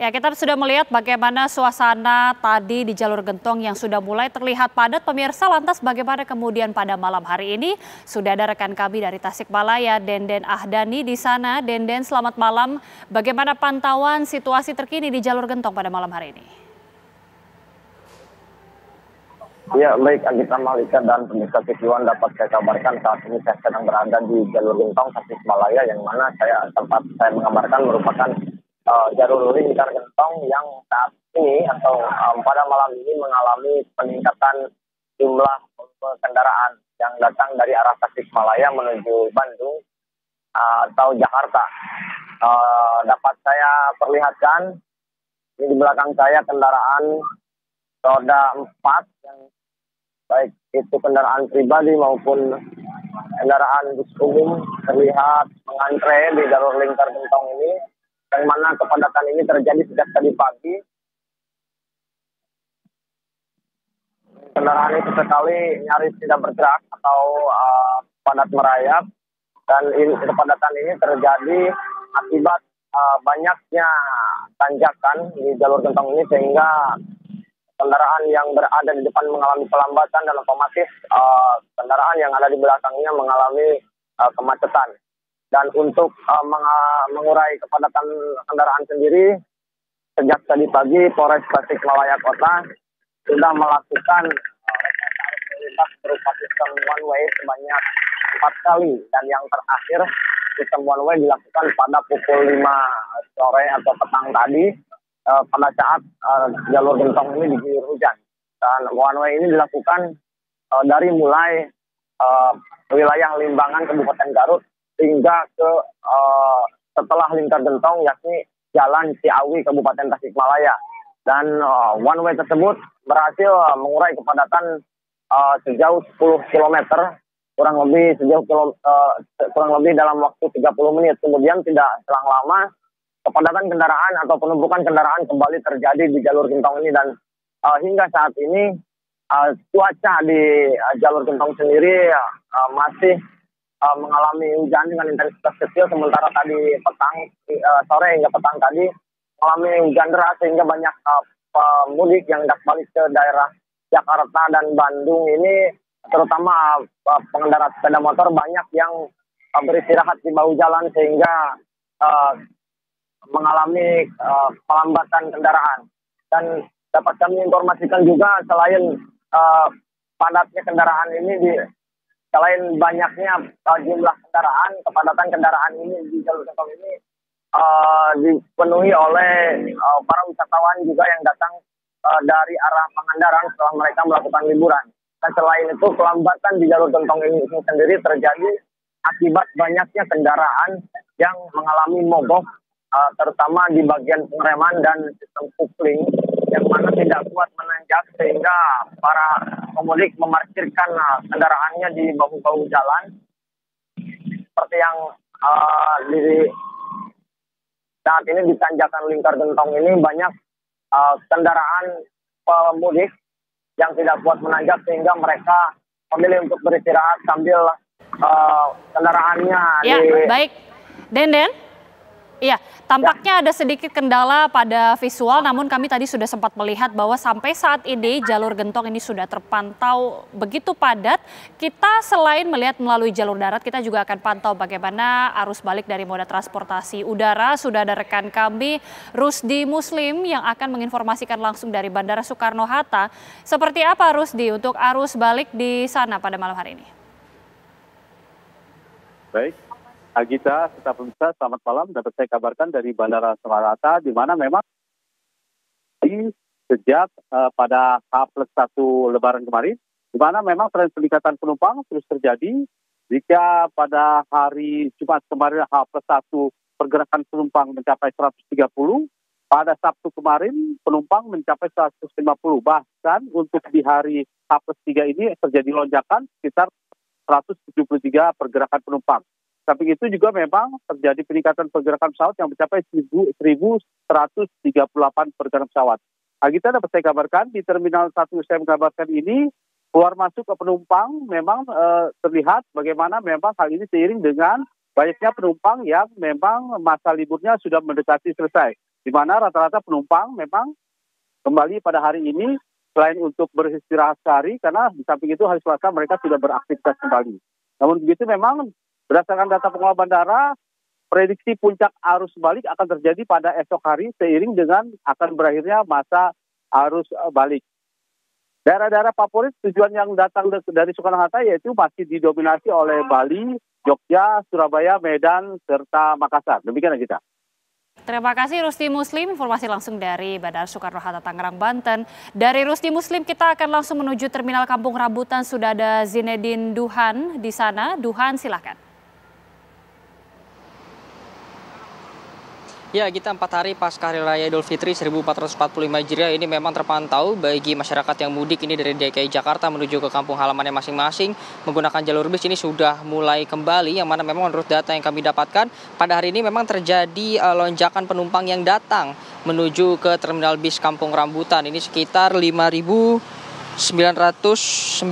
Ya, kita sudah melihat bagaimana suasana tadi di jalur Gentong yang sudah mulai terlihat padat pemirsa. Lantas bagaimana kemudian pada malam hari ini? Sudah ada rekan kami dari Tasikmalaya, Denden Ahdani di sana. Denden, selamat malam. Bagaimana pantauan situasi terkini di jalur Gentong pada malam hari ini? Ya, baik Agita Malika dan pemirsa TV1 dapat saya kabarkan saat ini saya sedang berada di jalur Gentong Tasikmalaya, yang mana tempat saya mengabarkan merupakan jalur lingkar Gentong yang saat ini atau pada malam ini mengalami peningkatan jumlah kendaraan yang datang dari arah Tasikmalaya menuju Bandung atau Jakarta. Dapat saya perlihatkan ini di belakang saya kendaraan roda 4 yang baik itu kendaraan pribadi maupun kendaraan bus umum terlihat mengantre di jalur lingkar Gentong ini, yang mana kepadatan ini terjadi sejak tadi pagi. Kendaraan itu sekali nyaris tidak bergerak atau padat merayap, dan kepadatan ini terjadi akibat banyaknya tanjakan di jalur Gentong ini, sehingga kendaraan yang berada di depan mengalami pelambatan dan otomatis kendaraan yang ada di belakangnya mengalami kemacetan. Dan untuk mengurai kepadatan kendaraan sendiri, sejak tadi pagi Polres Tasikmalaya Kota sudah melakukan rekayasa arus lalu lintas berupa sistem one way sebanyak 4 kali, dan yang terakhir sistem one way dilakukan pada pukul 5 sore atau petang tadi pada saat jalur Gentong ini diguyur hujan. Dan one way ini dilakukan dari mulai wilayah Limbangan Kabupaten Garut hingga ke setelah lingkar Gentong, yakni Jalan Ciawi Kabupaten Tasikmalaya. Dan one way tersebut berhasil mengurai kepadatan sejauh 10 km, kurang lebih dalam waktu 30 menit. Kemudian tidak selang lama kepadatan kendaraan atau penumpukan kendaraan kembali terjadi di jalur Gentong ini, dan hingga saat ini cuaca di jalur Gentong sendiri masih mengalami hujan dengan intensitas kecil, sementara tadi sore hingga petang tadi mengalami hujan deras, sehingga banyak pemudik yang hendak balik ke daerah Jakarta dan Bandung ini, terutama pengendara sepeda motor, banyak yang beristirahat di bahu jalan sehingga mengalami pelambatan kendaraan. Dan dapat kami informasikan juga, selain padatnya kendaraan ini, selain banyaknya jumlah kendaraan, kepadatan kendaraan ini di jalur Gentong ini dipenuhi oleh para wisatawan juga yang datang dari arah Pangandaran setelah mereka melakukan liburan. Dan selain itu, pelambatan di jalur Gentong ini sendiri terjadi akibat banyaknya kendaraan yang mengalami mogok, terutama di bagian pengereman dan sistem kupling, yang mana tidak kuat menanjak, sehingga para pemudik memarkirkan kendaraannya di bahu-bahu jalan. Seperti yang saat ini di tanjakan lingkar Gentong ini banyak kendaraan pemudik yang tidak kuat menanjak, sehingga mereka memilih untuk beristirahat sambil kendaraannya baik, Denden. Iya, tampaknya ada sedikit kendala pada visual, namun kami tadi sudah sempat melihat bahwa sampai saat ini jalur Gentong ini sudah terpantau begitu padat. Kita selain melihat melalui jalur darat, kita juga akan pantau bagaimana arus balik dari moda transportasi udara. Sudah ada rekan kami, Rusdi Muslim, yang akan menginformasikan langsung dari Bandara Soekarno-Hatta. Seperti apa, Rusdi, untuk arus balik di sana pada malam hari ini? Baik, Agita, serta pemirsa, selamat malam. Dapat saya kabarkan dari Bandara Soekarno-Hatta, di mana memang sejak pada H+1 Lebaran kemarin, di mana memang tren peningkatan penumpang terus terjadi. Jika pada hari Jumat kemarin H+1 pergerakan penumpang mencapai 130, pada Sabtu kemarin penumpang mencapai 150. Bahkan untuk di hari H+3 ini terjadi lonjakan sekitar 173 pergerakan penumpang. Samping itu juga memang terjadi peningkatan pergerakan pesawat yang mencapai 1.138 pergerakan pesawat. Kita dapat saya kabarkan di Terminal 1 saya mengabarkan ini, keluar masuk ke penumpang memang terlihat bagaimana memang hal ini seiring dengan banyaknya penumpang yang memang masa liburnya sudah mendekati selesai. di mana rata-rata penumpang memang kembali pada hari ini selain untuk beristirahat sehari, karena di samping itu hari Selasa mereka sudah beraktivitas kembali. Namun begitu memang berdasarkan data pengelola bandara, prediksi puncak arus balik akan terjadi pada esok hari seiring dengan akan berakhirnya masa arus balik. Daerah-daerah favorit tujuan yang datang dari Soekarno-Hatta yaitu masih didominasi oleh Bali, Jogja, Surabaya, Medan, serta Makassar. Demikian kita. Terima kasih Rusdi Muslim, informasi langsung dari Bandara Soekarno-Hatta Tangerang, Banten. Dari Rusdi Muslim kita akan langsung menuju Terminal Kampung Rambutan. Sudah ada Zinedine Duhan di sana. Duhan, silakan. Ya, kita 4 hari pasca Hari Raya Idul Fitri 1445 Hijriah ini memang terpantau bagi masyarakat yang mudik ini dari DKI Jakarta menuju ke kampung halamannya masing-masing menggunakan jalur bis ini sudah mulai kembali, yang mana memang menurut data yang kami dapatkan pada hari ini memang terjadi lonjakan penumpang yang datang menuju ke terminal bis Kampung Rambutan. Ini sekitar 5.992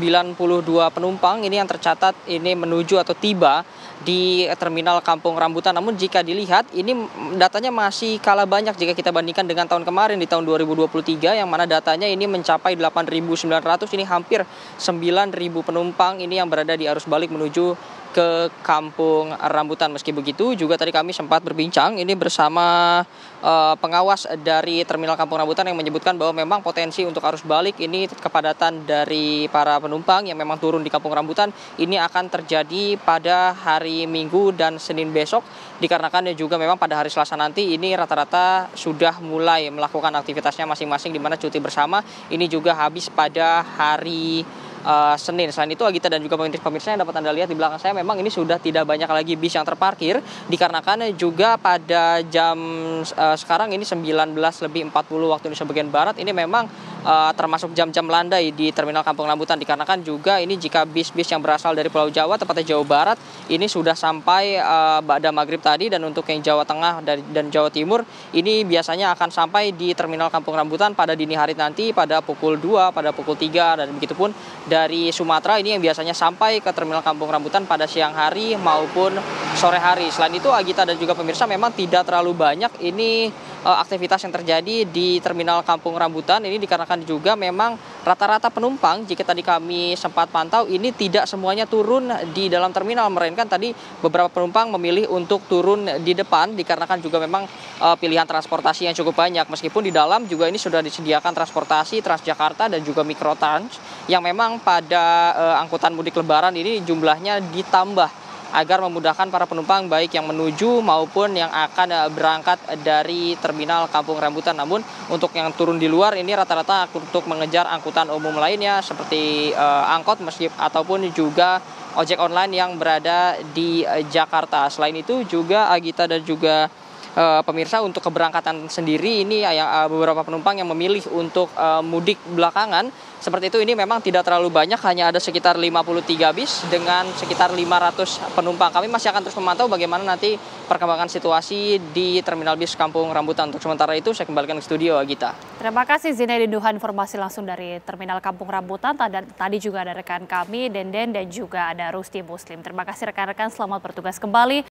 penumpang ini yang tercatat ini menuju atau tiba di terminal Kampung Rambutan. Namun jika dilihat ini datanya masih kalah banyak jika kita bandingkan dengan tahun kemarin di tahun 2023 yang mana datanya ini mencapai 8.900, ini hampir 9.000 penumpang ini yang berada di arus balik menuju ke Kampung Rambutan. Meski begitu juga tadi kami sempat berbincang ini bersama pengawas dari terminal Kampung Rambutan yang menyebutkan bahwa memang potensi untuk arus balik ini kepadatan dari para penumpang yang memang turun di Kampung Rambutan ini akan terjadi pada hari Minggu dan Senin besok, dikarenakan juga memang pada hari Selasa nanti ini rata-rata sudah mulai melakukan aktivitasnya masing-masing, di mana cuti bersama ini juga habis pada hari Senin. Selain itu Agita dan juga pemirsa yang dapat Anda lihat di belakang saya, memang ini sudah tidak banyak lagi bis yang terparkir, dikarenakan juga pada jam sekarang ini 19.40 waktu Indonesia bagian Barat ini memang termasuk jam-jam landai di terminal Kampung Rambutan, dikarenakan juga ini jika bis-bis yang berasal dari Pulau Jawa tepatnya Jawa Barat ini sudah sampai pada maghrib tadi, dan untuk yang Jawa Tengah dan Jawa Timur ini biasanya akan sampai di terminal Kampung Rambutan pada dini hari nanti pada pukul 2, pada pukul 3, dan begitupun dari Sumatera ini yang biasanya sampai ke terminal Kampung Rambutan pada siang hari maupun sore hari. Selain itu Agita dan juga pemirsa, memang tidak terlalu banyak ini aktivitas yang terjadi di terminal Kampung Rambutan ini, dikarenakan juga memang rata-rata penumpang jika tadi kami sempat pantau ini tidak semuanya turun di dalam terminal, melainkan tadi beberapa penumpang memilih untuk turun di depan, dikarenakan juga memang pilihan transportasi yang cukup banyak. Meskipun di dalam juga ini sudah disediakan transportasi Transjakarta dan juga Mikrotrans yang memang pada angkutan mudik lebaran ini jumlahnya ditambah agar memudahkan para penumpang baik yang menuju maupun yang akan berangkat dari terminal Kampung Rambutan. Namun untuk yang turun di luar ini rata-rata untuk mengejar angkutan umum lainnya seperti angkot ataupun juga ojek online yang berada di Jakarta. Selain itu juga Agita dan juga pemirsa, untuk keberangkatan sendiri ini beberapa penumpang yang memilih untuk mudik belakangan seperti itu ini memang tidak terlalu banyak, hanya ada sekitar 53 bis dengan sekitar 500 penumpang. Kami masih akan terus memantau bagaimana nanti perkembangan situasi di terminal bis Kampung Rambutan. Untuk sementara itu saya kembalikan ke studio, Agita. Terima kasih Zinedine Duhan, informasi langsung dari terminal Kampung Rambutan. Tadi juga ada rekan kami Denden dan juga ada Rusdi Muslim. Terima kasih rekan-rekan, selamat bertugas kembali.